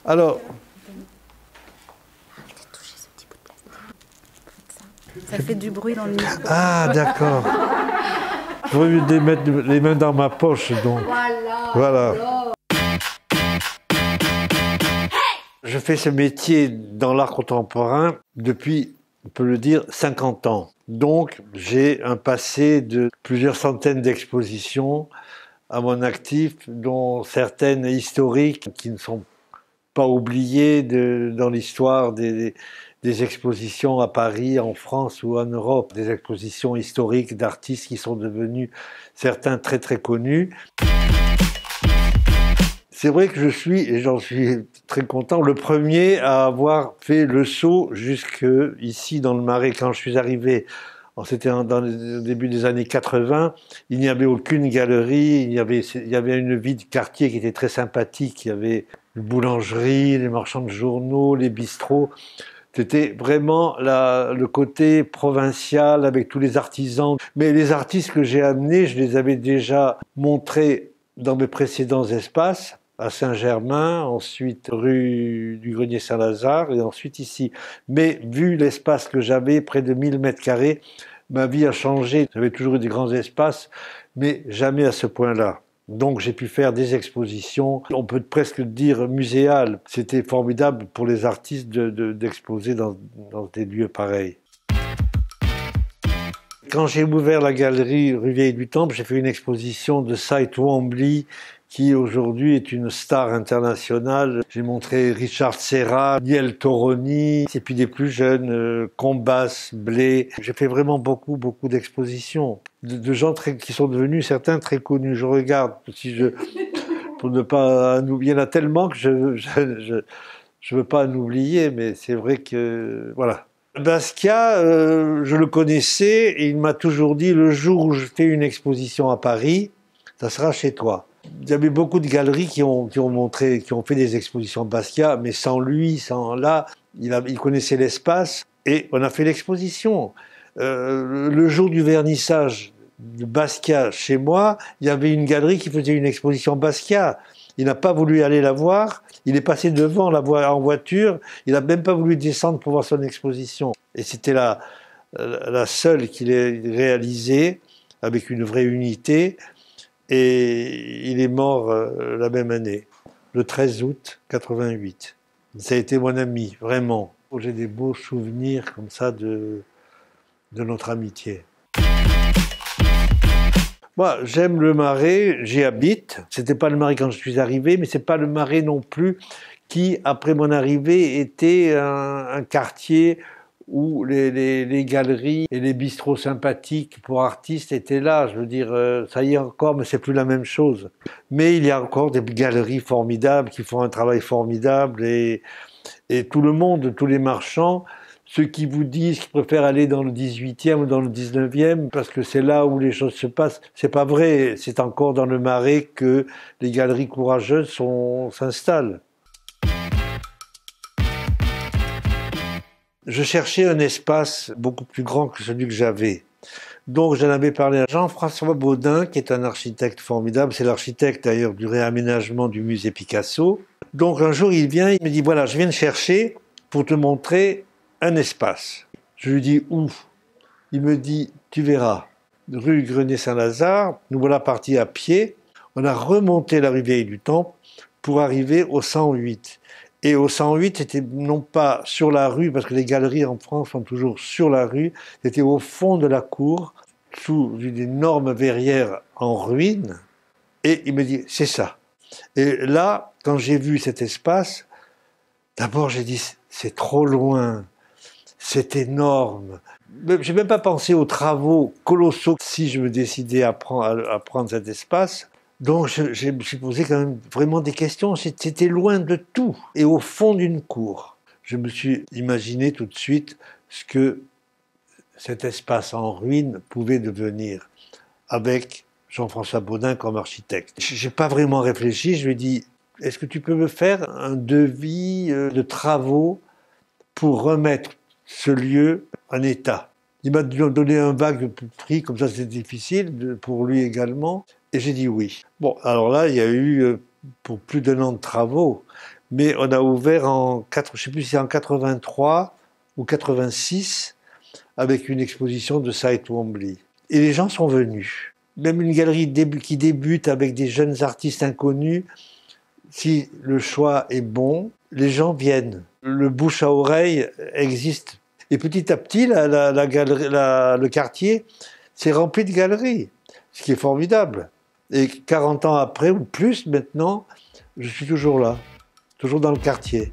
Alors, ça fait du bruit dans le micro. ah d'accord. J'aurais dû mettre les mains dans ma poche, donc. Voilà. Je fais ce métier dans l'art contemporain depuis, on peut le dire, 50 ans. Donc, j'ai un passé de plusieurs centaines d'expositions à mon actif, dont certaines historiques qui ne sont pas oubliées dans l'histoire des expositions à Paris, en France ou en Europe. Des expositions historiques d'artistes qui sont devenus certains très très connus. C'est vrai que je suis, et j'en suis très content, le premier à avoir fait le saut jusque ici dans le Marais. Quand je suis arrivé, c'était dans le début des années 80, il n'y avait aucune galerie, il y avait une vie de quartier qui était très sympathique, il y avait une boulangerie, les marchands de journaux, les bistrots. C'était vraiment le côté provincial avec tous les artisans. Mais les artistes que j'ai amenés, je les avais déjà montrés dans mes précédents espaces, à Saint-Germain, ensuite rue du Grenier-Saint-Lazare et ensuite ici. Mais vu l'espace que j'avais, près de 1000 mètres carrés, ma vie a changé. J'avais toujours eu des grands espaces, mais jamais à ce point-là. Donc j'ai pu faire des expositions, on peut presque dire muséales. C'était formidable pour les artistes d'exposer dans des lieux pareils. Quand j'ai ouvert la galerie rue Vieille du Temple, j'ai fait une exposition de Cy Twombly, qui aujourd'hui est une star internationale. J'ai montré Richard Serra, Niel Toroni, et puis des plus jeunes, Combas, Blé. J'ai fait vraiment beaucoup d'expositions, de gens qui sont devenus certains très connus. Je regarde, pour ne pas en oublier, il y en a tellement que je veux pas en oublier, mais c'est vrai que, voilà. Basquiat, je le connaissais et il m'a toujours dit, le jour où je fais une exposition à Paris, ça sera chez toi. Il y avait beaucoup de galeries qui ont fait des expositions Basquiat, mais sans lui, il connaissait l'espace et on a fait l'exposition. Le jour du vernissage de Basquiat chez moi, il y avait une galerie qui faisait une exposition Basquiat. Il n'a pas voulu aller la voir, il est passé devant en voiture, il n'a même pas voulu descendre pour voir son exposition. Et c'était la seule qu'il ait réalisée avec une vraie unité. Et il est mort la même année, le 13 août 88. Ça a été mon ami, vraiment. J'ai des beaux souvenirs comme ça de notre amitié. Moi, j'aime le Marais, j'y habite. C'était pas le Marais quand je suis arrivé, mais c'est pas le Marais non plus qui, après mon arrivée, était un quartier où les galeries et les bistrots sympathiques pour artistes étaient là. Je veux dire, ça y est encore, mais c'est plus la même chose. Mais il y a encore des galeries formidables qui font un travail formidable et tout le monde, tous les marchands, ceux qui vous disent qu'ils préfèrent aller dans le 18e ou dans le 19e parce que c'est là où les choses se passent, c'est pas vrai. C'est encore dans le Marais que les galeries courageuses s'installent. Je cherchais un espace beaucoup plus grand que celui que j'avais. Donc j'en avais parlé à Jean-François Baudin, qui est un architecte formidable. C'est l'architecte d'ailleurs du réaménagement du musée Picasso. Donc un jour il vient, il me dit, voilà, je viens de chercher pour te montrer un espace. Je lui dis, où? Il me dit, tu verras, rue Grenier-Saint-Lazare, nous voilà partis à pied. On a remonté la rue Vieille du Temple pour arriver au 108. Et au 108, c'était non pas sur la rue, parce que les galeries en France sont toujours sur la rue, c'était au fond de la cour, sous une énorme verrière en ruine. Et il me dit, c'est ça. Et là, quand j'ai vu cet espace, d'abord j'ai dit, c'est trop loin, c'est énorme. Je n'ai même pas pensé aux travaux colossaux si je me décidais à prendre cet espace. Donc je me suis posé quand même vraiment des questions, c'était loin de tout et au fond d'une cour. Je me suis imaginé tout de suite ce que cet espace en ruine pouvait devenir avec Jean-François Baudin comme architecte. Je n'ai pas vraiment réfléchi, je lui ai dit, est-ce que tu peux me faire un devis de travaux pour remettre ce lieu en état? Il m'a donné un vague prix, comme ça c'est difficile, pour lui également. Et j'ai dit oui. Bon, alors là, il y a eu pour plus d'1 an de travaux, Mais on a ouvert je sais plus si c'est en 83 ou 86, avec une exposition de Cy Twombly. Et les gens sont venus. Même une galerie qui débute avec des jeunes artistes inconnus, si le choix est bon, les gens viennent. Le bouche à oreille existe. Et petit à petit, le quartier s'est rempli de galeries, ce qui est formidable. Et 40 ans après, ou plus maintenant, je suis toujours là, toujours dans le quartier.